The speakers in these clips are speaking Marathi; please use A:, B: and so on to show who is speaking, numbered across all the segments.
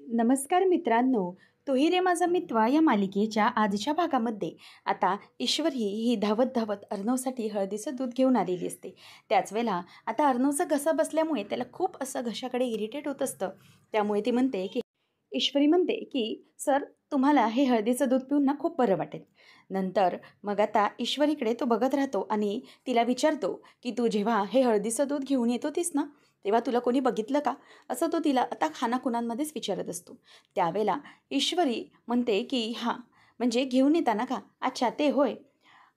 A: नमस्कार मित्रांनो, "तू ही रे माझा मित्र" या मालिकेच्या आजच्या भागामध्ये आता ईश्वरी ही धावत धावत अर्णवसाठी हळदीचं दूध घेऊन आलेली असते. त्याच वेळेला आता अर्णवचा घसा बसल्यामुळे त्याला खूप असं घशाकडे इरिटेट होत असतं. त्यामुळे ती म्हणते की ईश्वरी म्हणते की "सर, तुम्हाला हे हळदीचं दूध पिऊन ना खूप बरं वाटेल." नंतर मग आता ईश्वरीकडे तो बघत राहतो आणि तिला विचारतो की "तू जेव्हा हे हळदीचं दूध घेऊन येत होतीस ना, तेव्हा तुला कोणी बघितलं का?" असं तो तिला आता खाणाखुणांमध्येच विचारत असतो. त्यावेळेला ईश्वरी म्हणते की "हां, म्हणजे घेऊन येताना का? अच्छा, ते होय.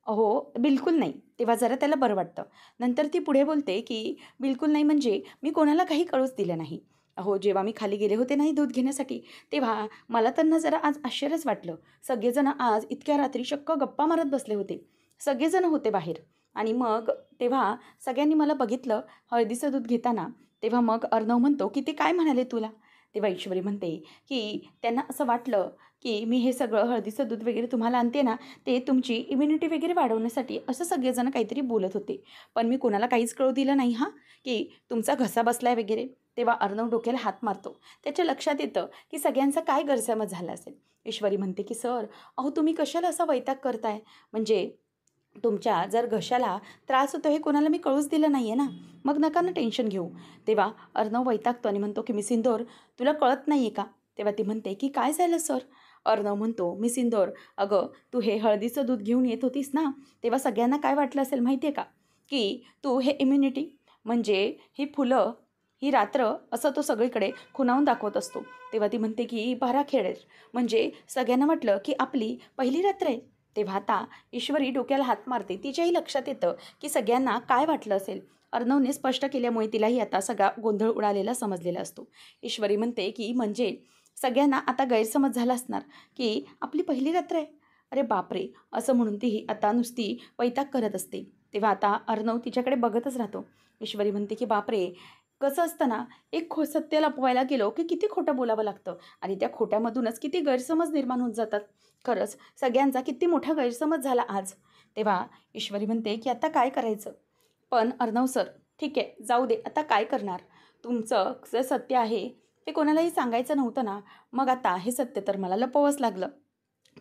A: अहो, बिलकुल नाही." तेव्हा जरा त्याला बरं वाटतं. नंतर ती पुढे बोलते की "बिलकुल नाही म्हणजे मी कोणाला काही कळूच दिलं नाही. अहो, जेव्हा मी खाली गेले होते ना हे दूध घेण्यासाठी, तेव्हा मला तर ना जरा आज आश्चर्यच वाटलं. सगळेजण आज इतक्या रात्री चक्क गप्पा मारत बसले होते. सगळेजण होते बाहेर आणि मग तेव्हा सगळ्यांनी मला बघितलं हळदीचं दूध घेताना. तेव्हा मग अर्णव म्हणतो की "ते काय म्हणाले तुला?" तेव्हा ईश्वरी म्हणते की "त्यांना असं वाटलं की मी हे सगळं हळदीचं दूध वगैरे तुम्हाला आणते ना, ते तुमची इम्युनिटी वगैरे वाढवण्यासाठी असं सगळेजण काहीतरी बोलत होते. पण मी कुणाला काहीच कळू दिलं नाही हां, की तुमचा घसा बसलाय वगैरे." तेव्हा अर्णव डोक्याला हात मारतो. त्याच्या लक्षात येतं की सगळ्यांचा काय गैरसमज झाला असेल. ईश्वरी म्हणते की "सर, अहो तुम्ही कशाला असा वैताग करताय? म्हणजे तुमच्या जर घशाला त्रास होतो हे कोणाला मी कळूच दिलं नाही आहे ना, मग नका ना टेन्शन घेऊ." तेव्हा अर्णव वैतागतो आणि म्हणतो की "मिस इंदोर, तुला कळत नाही आहे का?" तेव्हा ती म्हणते की "काय झालं सर?" अर्णव म्हणतो, "मिस इंदोर, अगं तू हे हळदीचं दूध घेऊन येत होतीस ना, तेव्हा सगळ्यांना काय वाटलं असेल माहिती आहे का? की तू हे इम्युनिटी म्हणजे ही फुलं, ही रात्र असं तो सगळीकडे खुणावून दाखवत असतो." तेव्हा ती म्हणते की "बाराखेड म्हणजे सगळ्यांना वाटलं की आपली पहिली रात्र आहे." तेव्हा आता ईश्वरी डोक्याला हात मारते. तिच्याही लक्षात येतं की सगळ्यांना काय वाटलं असेल. अर्णवने स्पष्ट केल्यामुळे तिलाही आता सगळा गोंधळ उडालेला समजलेला असतो. ईश्वरी म्हणते की "म्हणजे सगळ्यांना आता गैरसमज झाला असणार की आपली पहिली रात्र आहे." अरे बापरे! असं म्हणून तीही आता नुसती वैताग करत असते. तेव्हा आता अर्णव तिच्याकडे बघतच राहतो. ईश्वरी म्हणते की "बापरे! कसं असतं ना, एक सत्य लपवायला गेलो की किती खोटं बोलावं लागतं आणि त्या खोट्यामधूनच किती गैरसमज निर्माण होत जातात. खरंच सगळ्यांचा किती मोठा गैरसमज झाला आज." तेव्हा ईश्वरी म्हणते की "आता काय करायचं?" पण अर्णव सर, "ठीक आहे, जाऊ दे, आता काय करणार? तुमचं जे सत्य आहे ते कोणालाही सांगायचं नव्हतं ना, मग आता हे सत्य तर मला लपवावंच लागलं."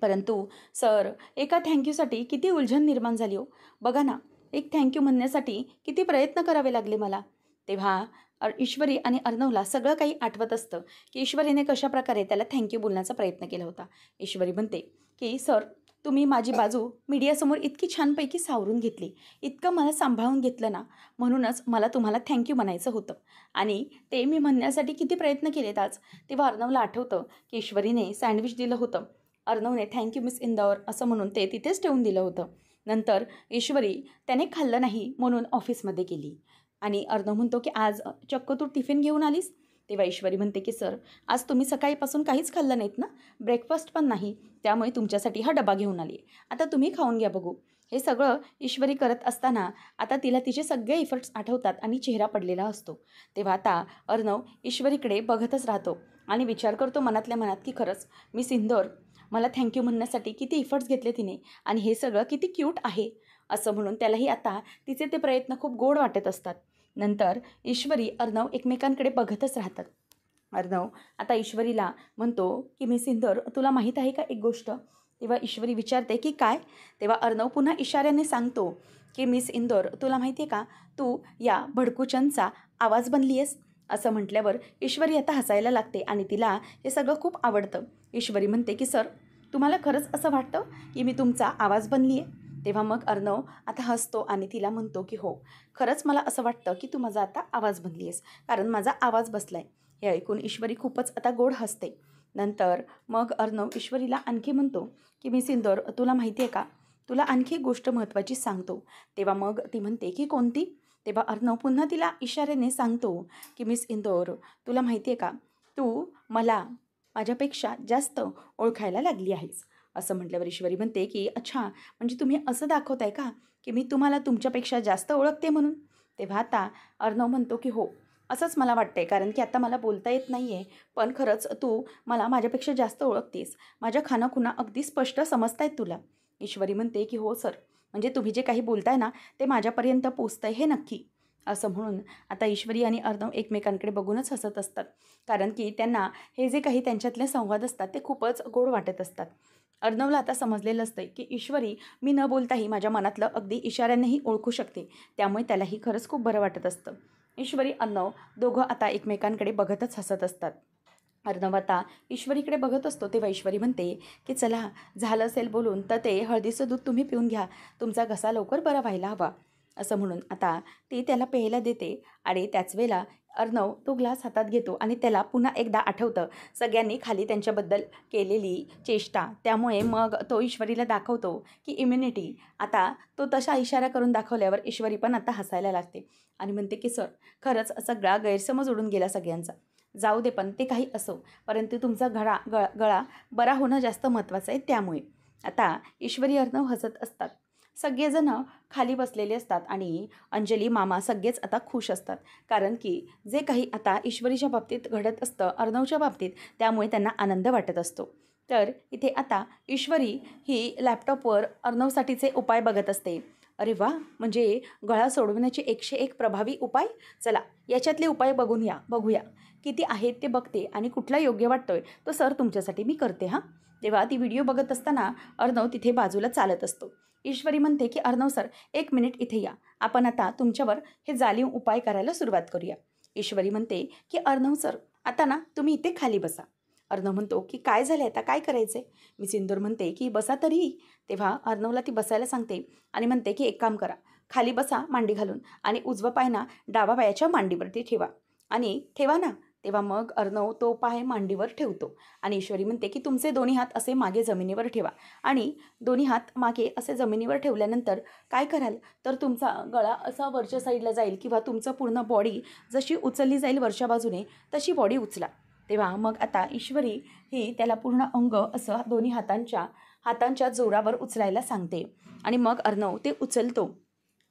A: परंतु सर, एका थँक किती उलझन निर्माण झाली हो. बघा ना, एक थँक म्हणण्यासाठी किती प्रयत्न करावे लागले मला. तेव्हा ईश्वरी आणि अर्णवला सगळं काही आठवत असतं, की ईश्वरीने कशाप्रकारे त्याला थँक बोलण्याचा प्रयत्न केला होता. ईश्वरी म्हणते, की "सर, तुम्ही माझी बाजू मीडियासमोर इतकी छानपैकी सावरून घेतली, इतकं मला सांभाळून घेतलं ना, म्हणूनच मला तुम्हाला थँक म्हणायचं होतं आणि ते मी म्हणण्यासाठी किती प्रयत्न केलेत आज." तेव्हा अर्णवला आठवतं, की ईश्वरीने सँडविच दिलं होतं. अर्णवने "थँक मिस इंदौर" असं म्हणून ते तिथेच ठेवून दिलं होतं. नंतर ईश्वरी त्याने खाल्लं नाही म्हणून ऑफिसमध्ये गेली आणि अर्णव म्हणतो की "आज चक्क तू टिफिन घेऊन आलीस?" तेव्हा ईश्वरी म्हणते की "सर, आज तुम्ही सकाळीपासून काहीच खाल्लं नाहीत ना, ब्रेकफास्ट पण नाही, त्यामुळे तुमच्यासाठी हा डबा घेऊन आली आहे. आता तुम्ही खाऊन घ्या बघू." हे सगळं ईश्वरी करत असताना आता तिला तिचे सगळे इफर्ट्स आठवतात आणि चेहरा पडलेला असतो. तेव्हा आता अर्णव ईश्वरीकडे बघतच राहतो आणि विचार करतो मनातल्या मनात की खरंच मिस इंदौर मला थँक म्हणण्यासाठी किती इफर्ट्स घेतले तिने आणि हे सगळं किती क्यूट आहे, असं म्हणून त्यालाही आता तिचे ते प्रयत्न खूप गोड वाटत असतात. नंतर ईश्वरी, अर्णव एकमेकांकडे बघतच राहतात. अर्णव आता ईश्वरीला म्हणतो की "मिस इंदौर, तुला माहीत आहे का एक गोष्ट?" तेव्हा ईश्वरी विचारते की "काय?" तेव्हा अर्णव पुन्हा इशाऱ्याने सांगतो की "मिस इंदौर, तुला माहिती आहे का, तू या भडकूचंदचा आवाज बनली आहेस." असं म्हटल्यावर ईश्वरी आता हसायला लागते आणि तिला हे सगळं खूप आवडतं. ईश्वरी म्हणते की "सर, तुम्हाला खरंच असं वाटतं की मी तुमचा आवाज बनली आहे?" तेव्हा मग अर्णव आता हसतो आणि तिला म्हणतो की "हो, खरंच मला असं वाटतं की तू माझा आता आवाज बनली आहेस, कारण माझा आवाज बसला आहे." हे ऐकून ईश्वरी खूपच आता गोड हसते. नंतर मग अर्णव ईश्वरीला आणखी म्हणतो की "मिस इंदौर, तुला माहिती आहे का, तुला आणखी एक गोष्ट महत्त्वाची सांगतो." तेव्हा मग ती म्हणते की "कोणती?" तेव्हा अर्णव पुन्हा तिला इशाऱ्याने सांगतो की "मिस इंदौर, तुला माहिती आहे का, तू मला माझ्यापेक्षा जास्त ओळखायला लागली आहेस." असं म्हटल्यावर ईश्वरी म्हणते की "अच्छा, म्हणजे तुम्ही असं दाखवताय का की मी तुम्हाला तुमच्यापेक्षा जास्त ओळखते म्हणून?" तेव्हा आता अर्णव म्हणतो की "हो, असंच मला वाटतंय, कारण की आता मला बोलता येत नाही आहे, पण खरंच तू मला माझ्यापेक्षा जास्त ओळखतेस. माझ्या खाणाखुणा अगदी स्पष्ट समजतायत तुला." ईश्वरी म्हणते की "हो सर, म्हणजे तुम्ही जे काही बोलताय ना, ते माझ्यापर्यंत पोचतंय हे नक्की." असं म्हणून आता ईश्वरी आणि अर्णव एकमेकांकडे बघूनच हसत असतात, कारण की त्यांना हे जे काही त्यांच्यातले संवाद असतात ते खूपच गोड वाटत असतात. अर्णवला आता समजलेलं असतं की ईश्वरी मी न बोलताही माझ्या मनातलं अगदी इशाऱ्यांनीही ओळखू शकते, त्यामुळे त्यालाही खरंच खूप बरं वाटत असतं. ईश्वरी अर्णव दोघं आता एकमेकांकडे बघतच हसत असतात. अर्णव आता ईश्वरीकडे बघत असतो तेव्हा ईश्वरी म्हणते की चला, झालं असेल बोलून तर ते हळदीचं दूध तुम्ही पिऊन घ्या, तुमचा घसा लवकर बरा व्हायला हवा. असं म्हणून आता ती त्याला प्यायला देते आणि त्याच वेळेला अर्णव तो ग्लास हातात घेतो आणि त्याला पुन्हा एकदा आठवतं सगळ्यांनी खाली त्यांच्याबद्दल केलेली चेष्टा. त्यामुळे मग तो ईश्वरीला दाखवतो की इम्युनिटी. आता तो तशा इशारा करून दाखवल्यावर ईश्वरी पण आता हसायला लागते आणि म्हणते की सर, खरंच सगळा गैरसमज उडून गेला सगळ्यांचा. जाऊ दे, पण ते काही असो, परंतु तुमचा गळा बरा होणं जास्त महत्त्वाचं आहे. त्यामुळे आता ईश्वरी अर्णव हसत असतात. सगळेजणं खाली बसलेले असतात आणि अंजली मामा सगळेच आता खुश असतात, कारण की जे काही आता ईश्वरीच्या बाबतीत घडत असतं अर्णवच्या बाबतीत, त्यामुळे त्यांना आनंद वाटत असतो. तर इथे आता ईश्वरी ही लॅपटॉपवर अर्णवसाठीचे उपाय बघत असते. अरे वा, म्हणजे गळा सोडवण्याचे 101 प्रभावी उपाय. चला, याच्यातले उपाय बघूया किती आहेत ते बघते आणि कुठला योग्य वाटतोय तो सर तुमच्यासाठी मी करते हां. तेव्हा ती व्हिडिओ बघत असताना अर्णव तिथे बाजूला चालत असतो. ईश्वरी म्हणते की अर्णव सर, 1 मिनिट इथे या, आपण आता तुमच्यावर हे जालीम उपाय करायला सुरुवात करूया. ईश्वरी म्हणते की अर्णव सर, आता ना तुम्ही इथे खाली बसा. अर्णव म्हणतो की काय झालं, आता काय करायचं आहे. मी सिंदूर म्हणते की बसा तरी. तेव्हा अर्णवला ती बसायला सांगते आणि म्हणते की एक काम करा, खाली बसा मांडी घालून आणि उजवा पाय ना डावा पायाच्या मांडीवरती ठेवा आणि ठेवा ना. तेव्हा मग अर्णव तो पाय मांडीवर ठेवतो आणि ईश्वरी म्हणते की तुमचे दोन्ही हात असे मागे जमिनीवर ठेवा आणि दोन्ही हात मागे असे जमिनीवर ठेवल्यानंतर काय कराल तर तुमचा गळा असा वरच्या साईडला जाईल किंवा तुमचं पूर्ण बॉडी जशी उचलली जाईल वरच्या बाजूने तशी बॉडी उचला. तेव्हा मग आता ईश्वरी ही त्याला पूर्ण अंग असं दोन्ही हातांच्या जोरावर उचलायला सांगते आणि मग अर्णव ते उचलतो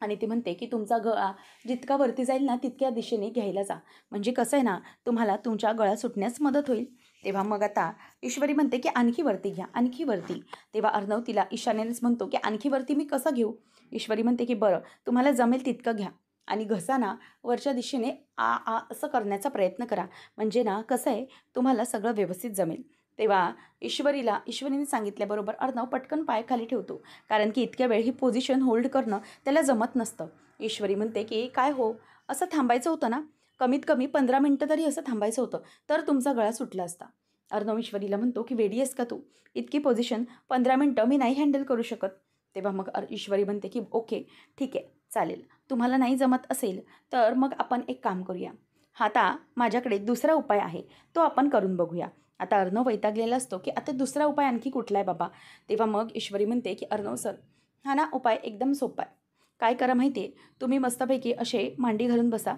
A: आणि ती म्हणते की तुमचा गळा जितका वरती जाईल ना तितक्या दिशेने घ्यायला जा, म्हणजे कसं आहे ना तुम्हाला तुमच्या गळा सुटण्यास मदत होईल. तेव्हा मग आता ईश्वरी म्हणते की आणखी वरती घ्या, आणखी वरती. तेव्हा अर्णव तिला इशाऱ्यानेच म्हणतो की आणखी वरती मी कसं घेऊ. ईश्वरी म्हणते की बरं, तुम्हाला जमेल तितकं घ्या आणि घसा ना वरच्या दिशेने आ आ असं करण्याचा प्रयत्न करा, म्हणजे ना कसं आहे तुम्हाला सगळं व्यवस्थित जमेल. तेव्हा ईश्वरीने सांगितल्याबरोबर अर्णव पटकन पाय खाली ठेवतो, कारण की इतक्या वेळ ही पोझिशन होल्ड करणं त्याला जमत नसतं. ईश्वरी म्हणते की काय हो, असं थांबायचं होतं ना, कमीत कमी 15 मिनटं तरी असं थांबायचं होतं, तर तुमचा गळा सुटला असता. अर्णव ईश्वरीला म्हणतो की वेडी आहेस का तू, इतकी पोझिशन 15 मिनटं मी नाही हँडल करू शकत. तेव्हा मग ईश्वरी म्हणते की ओके ठीक आहे, चालेल, तुम्हाला नाही जमत असेल तर मग आपण एक काम करूया, आता माझ्याकडे दुसरा उपाय आहे, तो आपण करून बघूया. आता अर्णव वैतागलेला असतो की आता दुसरा उपाय आणखी कुठला आहे बाबा. तेव्हा मग ईश्वरी म्हणते की अर्णव सर, हा ना उपाय एकदम सोपा आहे. काय करा माहिती आहे, तुम्ही मस्तपैकी असे मांडी घालून बसा,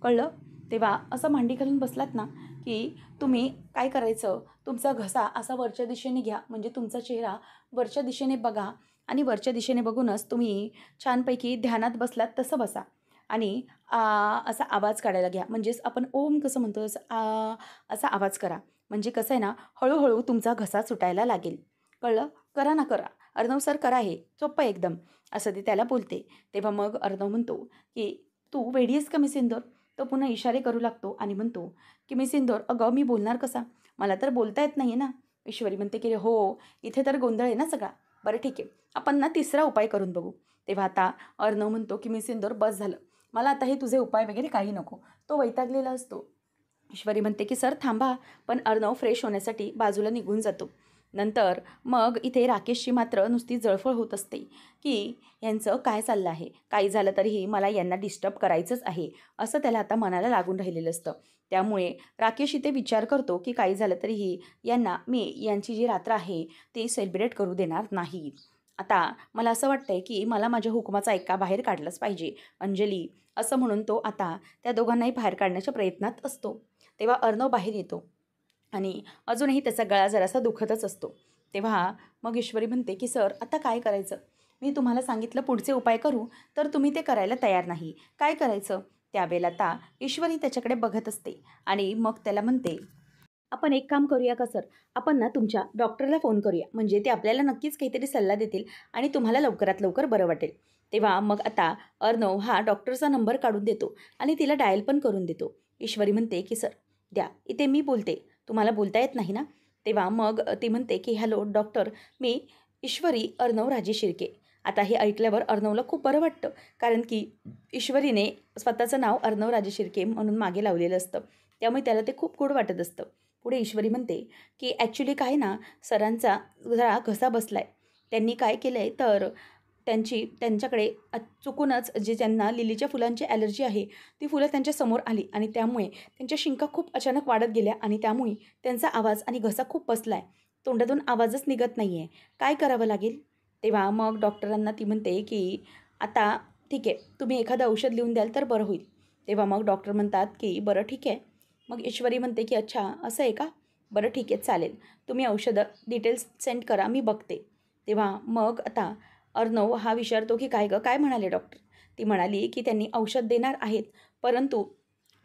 A: कळलं. तेव्हा असं मांडी घालून बसलात ना की तुम्ही काय करायचं, तुमचा घसा असा वरच्या दिशेने घ्या, म्हणजे तुमचा चेहरा वरच्या दिशेने बघा आणि वरच्या दिशेने बघूनच तुम्ही छानपैकी ध्यानात बसलात तसं बसा आणि असा आवाज काढायला घ्या, म्हणजेच आपण ओम कसं म्हणतो तसं असा आवाज करा, म्हणजे कसं आहे ना हळूहळू तुमचा घसा सुटायला लागेल. कळलं, करा ना करा अर्णव सर, करा, हे सोपं आहे एकदम, असं ती त्याला बोलते. तेव्हा मग अर्णव म्हणतो की तू वेडी आहेस का मी सिंदूर. तो पुन्हा इशारे करू लागतो आणि म्हणतो की मी सिंदूर, अगं मी बोलणार कसा, मला तर बोलता येत नाही आहे ना. ईश्वरी म्हणते की हो, इथे तर गोंधळ आहे ना सगळा. बरं ठीक आहे, आपण ना तिसरा उपाय करून बघू. तेव्हा आता अर्णव म्हणतो की मी सिंदूर, बस झालं, मला आता हे तुझे उपाय वगैरे काही नको. तो वैतागलेला असतो. ईश्वरी म्हणते की सर थांबा, पण अर्णव फ्रेश होण्यासाठी बाजूला निघून जातो. नंतर मग इथे राकेशची मात्र नुसती जळफळ होत असते की यांचं काय चाललं आहे, काही झालं तरीही मला यांना डिस्टर्ब करायचंच आहे, असं त्याला आता मनाला लागून राहिलेलं असतं. त्यामुळे राकेश इथे विचार करतो की काही झालं तरीही यांची जी रात्र आहे ती सेलिब्रेट करू देणार नाही. आता मला असं वाटतंय की मला माझ्या हुकुमाचा एका बाहेर काढलाच पाहिजे, अंजली, असं म्हणून तो आता त्या दोघांनाही बाहेर काढण्याच्या प्रयत्नात असतो. तेव्हा अर्णव बाहेर येतो आणि अजूनही त्याचा गळा जरासा दुखतच असतो. तेव्हा मग ईश्वरी म्हणते की सर आता काय करायचं, मी तुम्हाला सांगितलं पुढचे उपाय करू तर तुम्ही ते करायला तयार नाही, काय करायचं. त्यावेळेला आता ईश्वरी त्याच्याकडे बघत असते आणि मग त्याला म्हणते आपण एक काम करूया का सर, आपण ना तुमच्या डॉक्टरला फोन करूया, म्हणजे ते आपल्याला नक्कीच काहीतरी सल्ला देतील आणि तुम्हाला लवकरात लवकर बरं वाटेल. तेव्हा मग आता अर्णव हा डॉक्टरचा नंबर काढून देतो आणि तिला डायल पण करून देतो. ईश्वरी म्हणते की सर द्या, इथे मी बोलते, तुम्हाला बोलता येत नाही ना? तेव्हा मग ती म्हणते की हॅलो डॉक्टर, मी ईश्वरी अर्णव राजे शिर्के. आता हे ऐकल्यावर अर्णवला खूप बरं वाटतं, कारण की ईश्वरीने स्वतःचं नाव अर्णव राजे शिर्के म्हणून मागे लावलेलं असतं. त्यामुळे त्याला ते खूप गोड वाटत असतं. पुढे ईश्वरी म्हणते की ॲक्च्युली काय ना, सरांचा जरा घसा बसला आहे. त्यांनी काय केलं आहे तर त्यांच्याकडे चुकूनच जे त्यांना लिलीच्या फुलांची ॲलर्जी आहे, ती फुलं त्यांच्यासमोर आली आणि त्यामुळे त्यांच्या शिंका खूप अचानक वाढत गेल्या आणि त्यामुळे त्यांचा आवाज आणि घसा खूप बसला आहे. तोंडातून आवाजच निघत नाही आहे. काय करावं लागेल? तेव्हा मग डॉक्टरांना ती म्हणते की आता ठीक आहे, तुम्ही एखादं औषध लिहून द्याल तर बरं होईल. तेव्हा मग डॉक्टर म्हणतात की बरं ठीक आहे. मग ईश्वरी म्हणते की अच्छा असं आहे का? बरं ठीक आहे चालेल. तुम्ही औषधं डिटेल्स सेंड करा, मी बघते. तेव्हा मग आता अर्णव हा विचारतो की काय गं, काय म्हणाले डॉक्टर? ती म्हणाली की त्यांनी औषध देणार आहेत, परंतु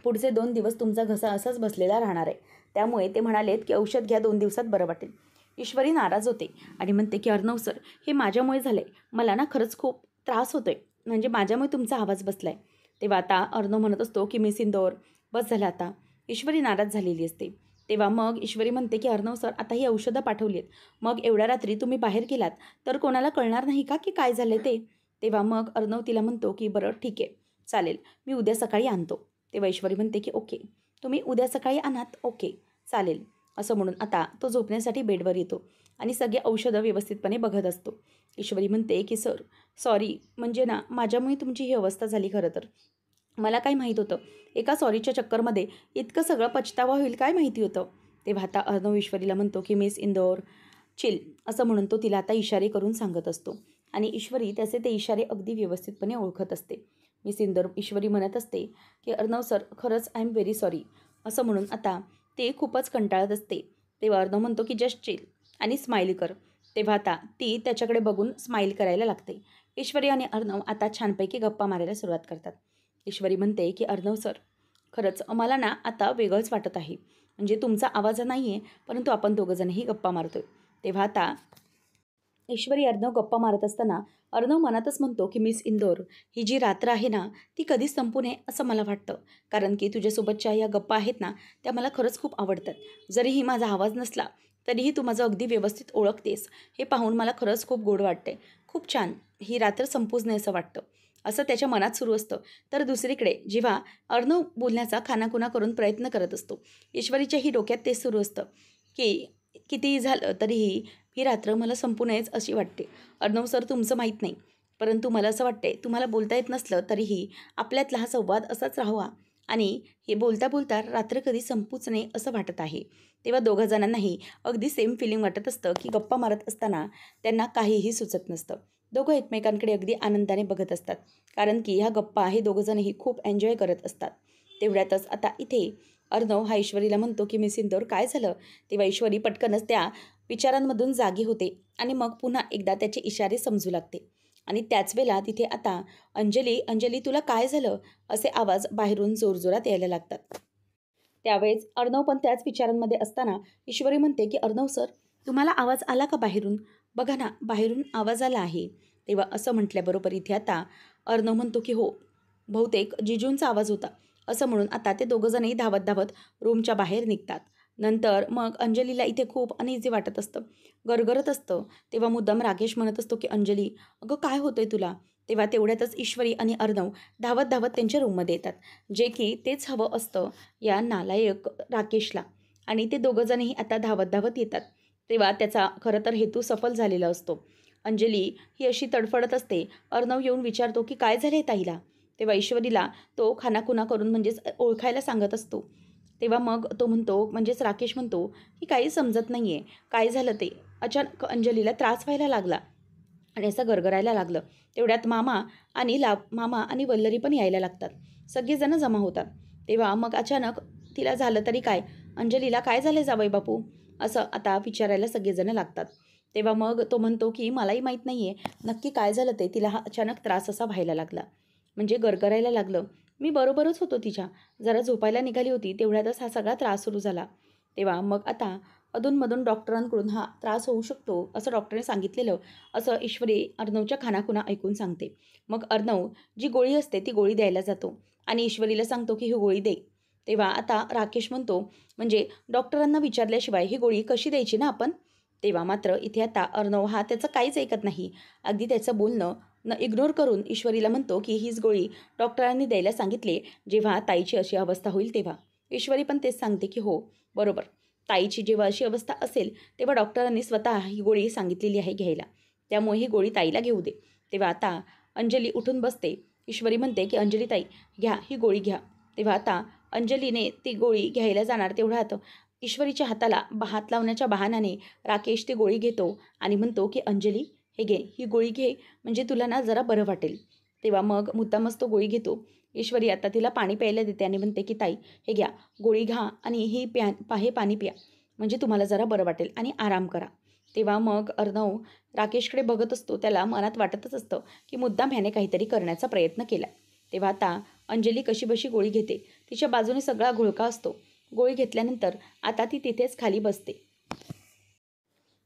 A: पुढचे 2 दिवस तुमचा घसा असाच बसलेला राहणार आहे. त्यामुळे ते म्हणालेत की औषध घ्या, 2 दिवसात बरं वाटेल. ईश्वरी नाराज होते आणि म्हणते की अर्णव सर, हे माझ्यामुळे झालं आहे. मला ना खरंच खूप त्रास होतो आहे. म्हणजे माझ्यामुळे तुमचा आवाज बसला आहे. तेव्हा आता अर्णव म्हणत असतो की मिस इंदौर, बस झालं आता. ईश्वरी नाराज झालेली असते. तेव्हा मग ईश्वरी म्हणते की अर्णव सर, आता ही औषधं पाठवली आहेत. मग एवढ्या रात्री तुम्ही बाहेर गेलात तर कोणाला कळणार नाही का की काय झालं ते? तेव्हा मग अर्णव तिला म्हणतो की बरं ठीक आहे, चालेल, मी उद्या सकाळी आणतो. तेव्हा ईश्वरी म्हणते की ओके, तुम्ही उद्या सकाळी आणात, ओके चालेल. असं म्हणून आता तो झोपण्यासाठी बेडवर येतो आणि सगळे औषधं व्यवस्थितपणे बघत असतो. ईश्वरी म्हणते की सर सॉरी, म्हणजे ना माझ्यामुळे तुमची ही अवस्था झाली खरं तर. मला काय माहीत होतं, एका सॉरीच्या चक्करमध्ये इतकं सगळं पछतावा होईल काय माहिती होतं. तेव्हा आता अर्णव ईश्वरीला म्हणतो की मिस इंदौर चिल, असं म्हणून तो तिला आता इशारे करून सांगत असतो आणि ईश्वरी त्याचे ते इशारे अगदी व्यवस्थितपणे ओळखत असते. मिस इंदौर ईश्वरी म्हणत असते की अर्णव सर खरंच आय एम व्हेरी सॉरी, असं म्हणून आता ते खूपच कंटाळत असते. तेव्हा अर्णव म्हणतो की जस्ट चिल आणि स्माईल कर. तेव्हा आता ती त्याच्याकडे बघून स्माईल करायला लागते. ईश्वरी आणि अर्णव आता छानपैकी गप्पा मारायला सुरुवात करतात. ईश्वरी म्हणते की अर्णव सर, खरंच मला ना आता वेगळंच वाटत आहे. म्हणजे तुमचा आवाज नाही आहे, परंतु आपण दोघंजणही गप्पा मारतोय. तेव्हा आता ईश्वरी अर्णव गप्पा मारत असताना अर्णव मनातच म्हणतो की मिस इंदौर, ही जी रात्र आहे ना ती कधीच संपू नये असं मला वाटतं. कारण की तुझ्यासोबतच्या या गप्पा आहेत ना, त्या मला खरंच खूप आवडतात. जरीही माझा आवाज नसला तरीही तू माझं अगदी व्यवस्थित ओळखतेस, हे पाहून मला खरंच खूप गोड वाटते. खूप छान, ही रात्र संपूच नये असं वाटतं. असं त्याच्या मनात सुरू असतं. तर दुसरीकडे जेव्हा अर्णव बोलण्याचा खानाखुणा करून प्रयत्न करत असतो, ईश्वरीच्याही डोक्यात तेच सुरू असतं की कितीही झालं तरीही ही रात्र मला संपू नयेच अशी वाटते. अर्णव सर, तुमचं माहीत नाही, परंतु मला असं वाटते तुम्हाला बोलता येत नसलं तरीही आपल्यातला हा संवाद असाच राहावा आणि हे बोलता बोलता रात्र कधी संपूच नये असं वाटत आहे. तेव्हा दोघं जणांनाही अगदी सेम फिलिंग वाटत असतं की गप्पा मारत असताना त्यांना काहीही सुचत नसतं. दोघं एकमेकांकडे अगदी आनंदाने बघत असतात, कारण की ह्या गप्पा हे दोघंजणही खूप एन्जॉय करत असतात. तेवढ्यातच आता इथे अर्णव हा ईश्वरीला म्हणतो की मिस इंदौर काय झालं? तेव्हा ईश्वरी पटकनच त्या विचारांमधून जागी होते आणि मग पुन्हा एकदा त्याचे इशारे समजू लागते. आणि त्याच वेळेला तिथे आता अंजली, अंजली तुला काय झालं? असे आवाज बाहेरून जोरजोरात यायला लागतात. त्यावेळेस अर्णव पण त्याच विचारांमध्ये असताना ईश्वरी म्हणते की अर्णव सर, तुम्हाला आवाज आला का बाहेरून? बघा ना, बाहेरून आवाज आला आहे. तेव्हा असं म्हटल्याबरोबर इथे आता अर्णव म्हणतो की हो, बहुतेक जिजूंचा आवाज होता. असं म्हणून आता ते दोघंजणही धावत धावत रूमच्या बाहेर निघतात. नंतर मग अंजलीला इथे खूप अनइझी वाटत असतं, गरगरत असतं. तेव्हा मुद्दाम राकेश म्हणत असतो की अंजली, अगं काय होतंय तुला? तेव्हा तेवढ्यातच ईश्वरी आणि अर्णव धावत धावत त्यांच्या रूममध्ये येतात, जे की तेच हवं असतं या नालायक राकेशला. आणि ते दोघंजणही आता धावत धावत येतात. तेव्हा त्याचा खरं तर हेतू सफल झालेला असतो. अंजली ही अशी तडफडत असते. अर्णव येऊन विचारतो की काय झाले ताईला? तेव्हा ईश्वरीला तो खानाखुणा करून म्हणजेच ओळखायला सांगत असतो. तेव्हा मग तो म्हणतो, म्हणजेच राकेश म्हणतो की काही समजत नाही आहे, काय झालं ते? अचानक अंजलीला त्रास व्हायला लागला आणि असं गरगरायला लागलं. तेवढ्यात मामा आणि वल्लरी पण यायला लागतात. सगळेजण जमा होतात. तेव्हा मग अचानक तिला झालं तरी काय, अंजलीला काय झालं जावई बापू? असं आता विचारायला सगळेजण लागतात. तेव्हा मग तो म्हणतो की मलाही माहीत नाही आहे नक्की काय झालं ते, तिला हा अचानक त्रास असा व्हायला लागला, म्हणजे गरगरायला लागलं. मी बरोबरच होतो तिच्या, जरा झोपायला निघाली होती तेवढ्यातच हा सगळा त्रास सुरू झाला. तेव्हा मग आता अधूनमधून डॉक्टरांकडून हा त्रास होऊ शकतो असं डॉक्टरने सांगितलेलं, असं ईश्वरी अर्णवच्या खानाखुणा ऐकून सांगते. मग अर्णव जी गोळी असते ती गोळी द्यायला जातो आणि ईश्वरीला सांगतो की ही गोळी दे. तेव्हा आता राकेश म्हणतो, म्हणजे डॉक्टरांना विचारल्याशिवाय ही गोळी कशी द्यायची ना आपण. तेव्हा मात्र इथे आता अर्णव हा त्याचं काहीच ऐकत नाही. अगदी त्याचं बोलणं इग्नोर करून ईश्वरीला म्हणतो की हीच गोळी डॉक्टरांनी द्यायला सांगितले जेव्हा ताईची अशी अवस्था होईल तेव्हा. ईश्वरी पण तेच सांगते की हो, बरोबर. ताईची जेव्हा अशी अवस्था असेल तेव्हा डॉक्टरांनी स्वतः ही गोळी सांगितलेली आहे घ्यायला. त्यामुळे ही गोळी ताईला घेऊ दे. तेव्हा आता अंजली उठून बसते. ईश्वरी म्हणते की अंजली ताई घ्या, ही गोळी घ्या. तेव्हा आता अंजलीने ती गोळी घ्यायला जाणार तेवढ्यात ईश्वरीच्या हाताला हात लावण्याच्या बहाण्याने राकेश ती गोळी घेतो आणि म्हणतो की अंजली हे घे, ही गोळी घे, म्हणजे तुला ना जरा बरं वाटेल. तेव्हा मग मुद्दामच तो गोळी घेतो. ईश्वरी आता तिला पाणी प्यायला देते आणि म्हणते की ताई हे घ्या, गोळी घ्या आणि ही हे पाणी प्या, म्हणजे तुम्हाला जरा बरं वाटेल आणि आराम करा. तेव्हा मग अर्णव राकेशकडे बघत असतो. त्याला मनात वाटतच असतं की मुद्दाम ह्याने काहीतरी करण्याचा प्रयत्न केला. तेव्हा आता अंजली कशीबशी गोळी घेते. तिच्या बाजूने सगळा घोळका असतो. गोळी घेतल्यानंतर आता ती तिथेच खाली बसते.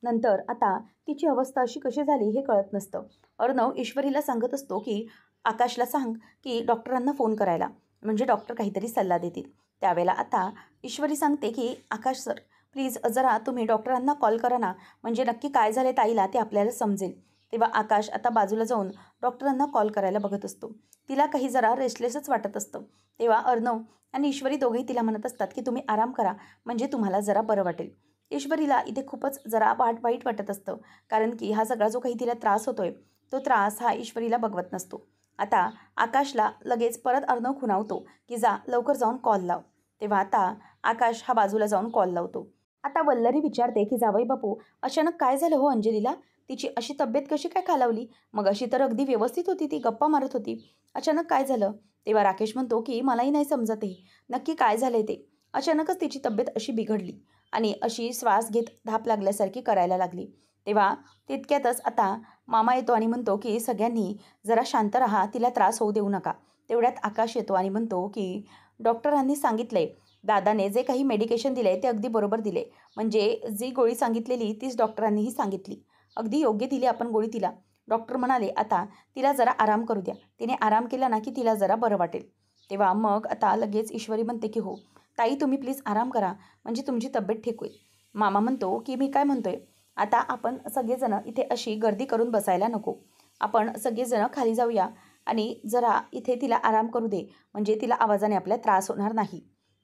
A: नंतर आता तिची अवस्था अशी कशी झाली हे कळत नसतं. अर्णव ईश्वरीला सांगत असतो की आकाशला सांग की डॉक्टरांना फोन करायला, म्हणजे डॉक्टर काहीतरी सल्ला देतील. त्यावेळेला आता ईश्वरी सांगते की आकाश सर प्लीज जरा तुम्ही डॉक्टरांना कॉल करा ना, म्हणजे नक्की काय झाले ताईला ते आपल्याला समजेल. तेव्हा आकाश आता बाजूला जाऊन डॉक्टरांना कॉल करायला बघत असतो. तिला काही जरा रेस्टलेसच वाटत असतं. तेव्हा अर्णव आणि ईश्वरी दोघेही तिला म्हणत असतात की तुम्ही आराम करा, म्हणजे तुम्हाला जरा बरं वाटेल. ईश्वरीला इथे खूपच जरा वाईट वाटत असतं, कारण की हा सगळा जो काही तिला त्रास होतोय तो त्रास हा ईश्वरीला बघवत नसतो. आता आकाशला लगेच परत अर्णव खुणावतो की जा लवकर जाऊन कॉल लाव. तेव्हा आता आकाश हा बाजूला जाऊन कॉल लावतो. आता वल्लरी विचारते की जावई बापू अचानक काय झालं हो अंजलीला, तिची अशी तब्येत कशी काय खालावली, मग अशी तर अगदी व्यवस्थित होती, ती गप्पा मारत होती, अचानक काय झालं. तेव्हा राकेश म्हणतो की मलाही नाही समजत आहे नक्की काय झालंय ते. अचानकच तिची तब्येत अशी बिघडली आणि अशी श्वास घेत धाप लागल्यासारखी करायला लागली. तेव्हा तितक्यातच आता मामा येतो आणि म्हणतो की सगळ्यांनी जरा शांत राहा, तिला त्रास होऊ देऊ नका. तेवढ्यात आकाश येतो आणि म्हणतो की डॉक्टरांनी सांगितलंय, दादाने जे काही मेडिकेशन दिले ते अगदी बरोबर दिले, म्हणजे जी गोळी सांगितलेली तीच डॉक्टरांनीही सांगितली, अगदी योग्य दिली आपण गोळी तिला. डॉक्टर म्हणाले आता तिला जरा आराम करू द्या, तिने आराम केला ना की तिला जरा बरं वाटेल. तेव्हा मग आता लगेच ईश्वरी म्हणते की हो ताई तुम्ही प्लीज आराम करा, म्हणजे तुमची तब्येत ठीक होईल. मामा म्हणतो की मी काय म्हणतोय, आता आपण सगळेजणं इथे अशी गर्दी करून बसायला नको, आपण सगळेजणं खाली जाऊया आणि जरा इथे तिला आराम करू दे, म्हणजे तिला आवाजाने आपल्या त्रास होणार नाही.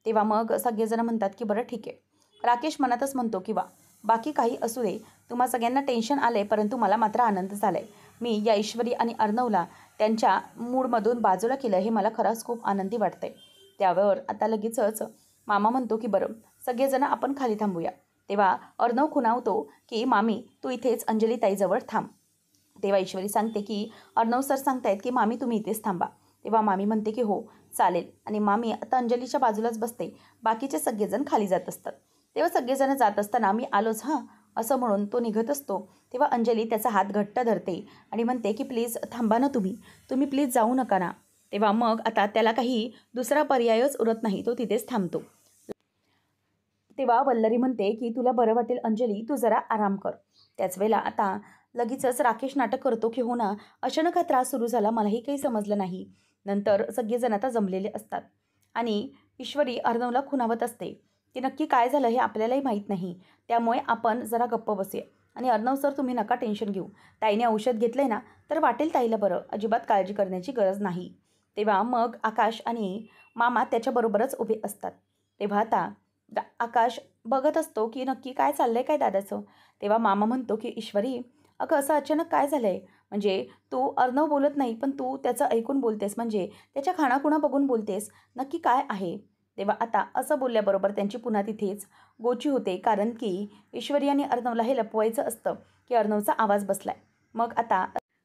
A: तेव्हा मग सगळेजणं म्हणतात की बरं ठीक आहे. राकेश मनातच म्हणतो की वा, बाकी काही असू दे, तुम्हा सगळ्यांना टेन्शन आलं आहे, परंतु मला मात्र आनंद झाला आहे. मी या ईश्वरी आणि अर्णवला त्यांच्या मूडमधून बाजूला केलं, हे मला खरंच खूप आनंदी वाटतं आहे. त्यावर आता लगेचच मामा म्हणतो की बरं सगळेजणं आपण खाली थांबूया. तेव्हा अर्णव खुणावतो की मामी तू इथेच अंजली ताईजवळ थांब. तेव्हा ईश्वरी सांगते की अर्णव सर सांगतायत की मामी तुम्ही इथेच थांबा. तेव्हा मामी म्हणते की हो चालेल, आणि मामी आता अंजलीच्या बाजूलाच बसते. बाकीचे सगळेजण खाली जात असतात. तेव्हा सगळेजण जात असताना मी आलोच हां असं म्हणून तो निघत असतो. तेव्हा अंजली त्याचा हात घट्ट धरते आणि म्हणते की प्लीज थांबा ना, तुम्ही प्लीज जाऊ नका ना. तेव्हा मग आता त्याला काही दुसरा पर्यायच उरत नाही, तो तिथेच थांबतो. तेव्हा वल्लरी म्हणते की तुला बरं वाटेल अंजली, तू जरा आराम कर. त्याच वेळेला आता लगेचच राकेश नाटक करतो की हो ना, अचानक हा त्रास सुरू झाला, मलाही काही समजलं नाही. नंतर सगळेजण आता जमलेले असतात आणि ईश्वरी अर्णवला खुणावत असते की नक्की काय झालं हे आपल्यालाही माहीत नाही, त्यामुळे आपण जरा गप्प बसूया. आणि अर्णव सर तुम्ही नका टेन्शन घेऊ, ताईने औषध घेतलं आहे ना तर वाटेल ताईला बरं, अजिबात काळजी करण्याची गरज नाही. तेव्हा मग आकाश आणि मामा त्याच्याबरोबरच उभे असतात. तेव्हा आता आकाश बघत असतो की नक्की काय चाललंय काय दादाचं. तेव्हा मामा म्हणतो की ईश्वरी अगं असं अचानक काय झालं आहे, म्हणजे तू अर्णव बोलत नाही पण तू त्याचं ऐकून बोलतेस, म्हणजे त्याच्या खाणाखुणा बघून बोलतेस, नक्की काय आहे. तेव्हा आता असं बोलल्याबरोबर त्यांची पुन्हा तिथेच गोची होते, कारण की ईश्वरी आणि अर्णवला हे लपवायचं असतं की अर्णवचा आवाज बसलाय. मग आता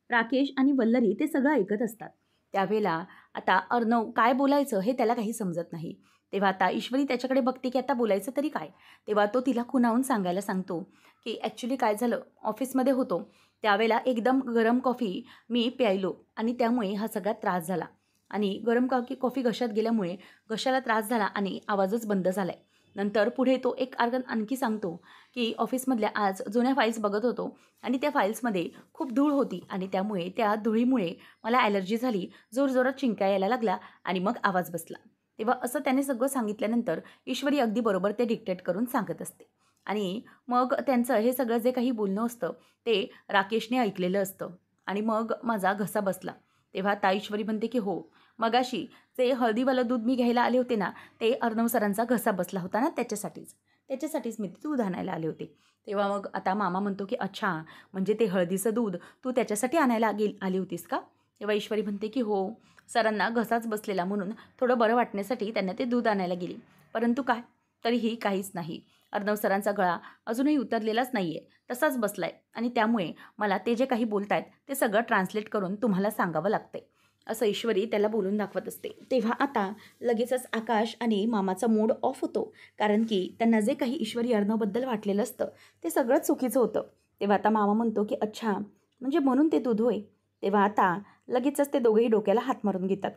A: राकेश आणि वल्लरी ते सगळं ऐकत असतात. त्यावेळेला आता अर्णव काय बोलायचं हे त्याला काही समजत नाही. तेव्हा आता ईश्वरी त्याच्याकडे बघते की आता बोलायचं तरी काय. तेव्हा तो तिला खुणावून सांगायला सांगतो की ॲक्च्युली काय झालं, ऑफिसमध्ये होतो त्यावेळेला एकदम गरम कॉफी मी प्यायलो आणि त्यामुळे हा सगळा त्रास झाला, आणि गरम कॉफी घशात गेल्यामुळे घशाला त्रास झाला आणि आवाजच बंद झाला आहे. नंतर पुढे तो एक आणखी सांगतो की ऑफिसमधल्या आज जुन्या फाईल्स बघत होतो आणि त्या फाईल्समध्ये खूप धूळ होती आणि त्यामुळे त्या धुळीमुळे मला ॲलर्जी झाली, जोरजोरात शिंका यायला लागला आणि मग आवाज बसला. तेव्हा असं त्याने सगळं सांगितल्यानंतर ईश्वरी अगदी बरोबर ते डिक्टेट करून सांगत असते. आणि मग त्यांचं हे सगळं जे काही बोलणं असतं ते राकेशने ऐकलेलं असतं आणि मग माझा घसा बसला. तेव्हा ईश्वरी म्हणते की हो, मगाशी जे हळदीवालं दूध मी घ्यायला आले होते ना, ते अर्णव सरांचा घसा बसला होता ना, त्याच्यासाठीच मी ते दूध आणायला आले होते. तेव्हा मग आता मामा म्हणतो की अच्छा, म्हणजे ते हळदीचं दूध तू त्याच्यासाठी आणायला आली होतीस का? तेव्हा ईश्वरी म्हणते की हो, सरांना घसाच बसलेला म्हणून थोडं बरं वाटण्यासाठी त्यांना ते दूध आणायला गेली. परंतु काय, तरीही काहीच नाही. अर्णव सरांचा गळा अजूनही उतरलेलाच नाही आहे, तसाच बसला आहे आणि त्यामुळे मला ते जे काही बोलतायत ते सगळं ट्रान्सलेट करून तुम्हाला सांगावं लागतंय, असं ईश्वरी त्याला बोलून दाखवत असते. तेव्हा आता लगेचच आकाश आणि मामाचा मूड ऑफ होतो, कारण की त्यांना जे काही ईश्वरी अर्णवबद्दल वाटलेलं असतं ते सगळं चुकीचं होतं. तेव्हा आता मामा म्हणतो की अच्छा, म्हणजे म्हणून ते दूध होय. तेव्हा आता लगेचच ते दोघेही डोक्याला हात मारून घेतात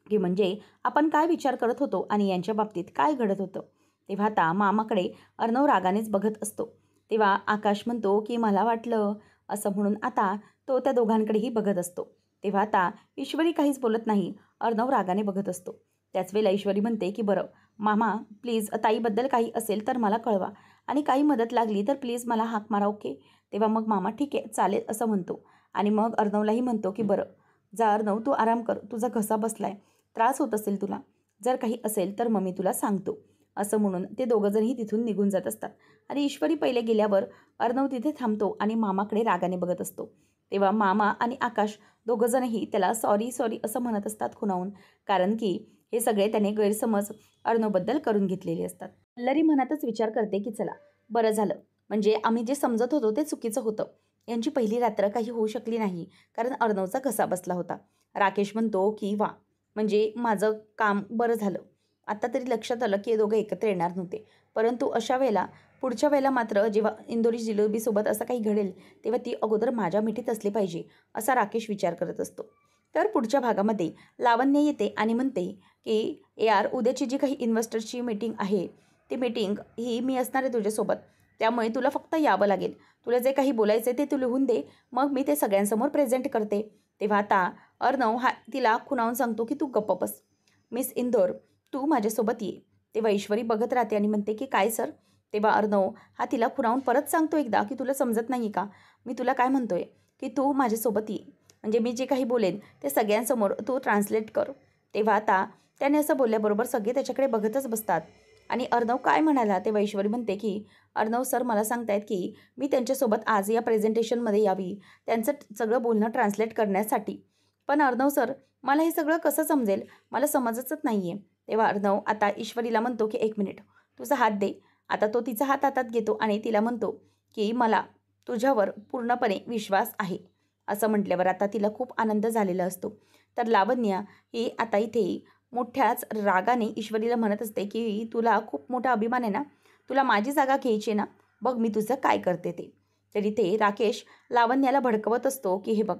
A: की म्हणजे आपण काय विचार करत होतो आणि यांच्या बाबतीत काय घडत होतं. तेव्हा आता मामाकडे अर्णव रागानेच बघत असतो. तेव्हा आकाश म्हणतो की मला वाटलं असं म्हणून आता तो त्या दोघांकडेही बघत असतो. तेव्हा आता ईश्वरी काहीच बोलत नाही, अर्णव रागाने बघत असतो. त्याच वेळेला ईश्वरी म्हणते की बरं मामा, प्लीज ताईबद्दल काही असेल तर मला कळवा आणि काही मदत लागली तर प्लीज मला हाक मारा, ओके. तेव्हा मग मामा ठीक आहे चालेल असं म्हणतो आणि मग अर्णवलाही म्हणतो की बरं जा अर्णव, तू आराम कर, तुझा घसा बसलाय, त्रास होत असेल तुला, जर काही असेल तर मग मी तुला सांगतो, असं म्हणून ते दोघंजणही तिथून निघून जात असतात. आणि ईश्वरी पहिले गेल्यावर अर्णव तिथे थांबतो आणि मामाकडे रागाने बघत असतो. तेव्हा मामा आणि आकाश दोघंजणही त्याला सॉरी सॉरी असं म्हणत असतात खुणावून, कारण की हे सगळे त्याने गैरसमज अर्णवबद्दल करून घेतलेले असतात. लरी मनातच विचार करते की चला बरं झालं, म्हणजे आम्ही जे समजत होतो ते चुकीचं होतं. यांची पहिली रात्र काही होऊ शकली नाही, कारण अर्णवचा घसा बसला होता. राकेश म्हणतो की वा, म्हणजे माझं काम बरं झालं. आता तरी लक्षात आलं की हे दोघं एकत्र येणार नव्हते. परंतु अशा वेळेला पुढच्या वेळेला मात्र जेव्हा इंदोरी जिलेबीसोबत असं काही घडेल तेव्हा ती अगोदर माझ्या मिठीत असली पाहिजे, असा राकेश विचार करत असतो. तर पुढच्या भागामध्ये लावण्य येते आणि म्हणते की यार, उद्याची जी काही इन्व्हेस्टर्सची मीटिंग आहे ती मीटिंग ही मी असणार आहे तुझ्यासोबत, त्यामुळे तुला फक्त यावं लागेल. तुला जे काही बोलायचं आहे ते तू लिहून दे, मग मी ते सगळ्यांसमोर प्रेझेंट करते. तेव्हा आता अर्णव तिला खुणावून सांगतो की तू गप्प बस. मिस इंदोर, तू माझ्यासोबत ये. तेव्हा ईश्वरी बघत राहते आणि म्हणते की काय सर. तेव्हा अर्णव तिला खुणावून परत सांगतो एकदा की तुला समजत नाही का, मी तुला काय म्हणतोय की तू माझ्यासोबत ये, म्हणजे मी जे काही बोलेन ते सगळ्यांसमोर तू ट्रान्सलेट कर. तेव्हा आता त्याने असं बोलल्याबरोबर सगळे त्याच्याकडे बघतच बसतात आणि अर्णव काय म्हणाला तेव्हा ईश्वरी म्हणते की अर्णव सर मला सांगतायत की मी त्यांच्यासोबत आज या प्रेझेंटेशनमध्ये यावी, त्यांचं सगळं बोलणं ट्रान्सलेट करण्यासाठी. पण अर्णव सर, मला हे सगळं कसं समजेल, मला समजतच नाही आहे. तेव्हा अर्णव आता ईश्वरीला म्हणतो की एक मिनिट, तुझा हात दे. आता तो तिचा हात हातात घेतो आणि तिला म्हणतो की मला तुझ्यावर पूर्णपणे विश्वास आहे, असं म्हटल्यावर आता तिला खूप आनंद झालेला असतो. तर लावण्या ही आता इथे मोठ्याच रागाने ईश्वरीला म्हणत असते की तुला खूप मोठा अभिमान आहे ना, तुला माझी जागा घ्यायची आहे ना, बघ मी तुझं काय करते ते. तर इथे राकेश लावण्याला भडकवत असतो की हे बघ,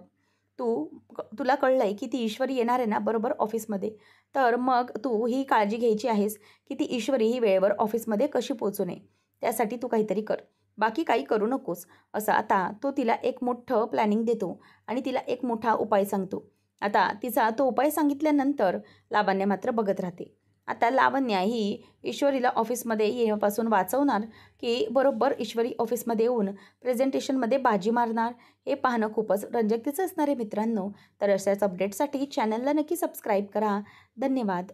A: तुला कळलं आहे की ती ईश्वरी येणार आहे ना बरोबर ऑफिसमध्ये, तर मग तू ही काळजी घ्यायची आहेस की ती ईश्वरी ही वेळेवर ऑफिसमध्ये कशी पोहोचू नये, त्यासाठी तू काहीतरी कर, बाकी काही करू नकोस, असं आता तो तिला एक मोठं प्लॅनिंग देतो आणि तिला एक मोठा उपाय सांगतो. आता तिचा तो उपाय सांगितल्यानंतर लावण्य मात्र बघत राहते. आता लावण्या ही ईश्वरीला ऑफिसमध्ये येण्यापासून वाचवणार की बरोबर ईश्वरी ऑफिसमध्ये येऊन प्रेझेंटेशनमध्ये बाजी मारणार, हे पाहणं खूपच रंजकतेचं असणार आहे मित्रांनो. तर अशाच अपडेटसाठी चॅनलला नक्की सबस्क्राईब करा. धन्यवाद.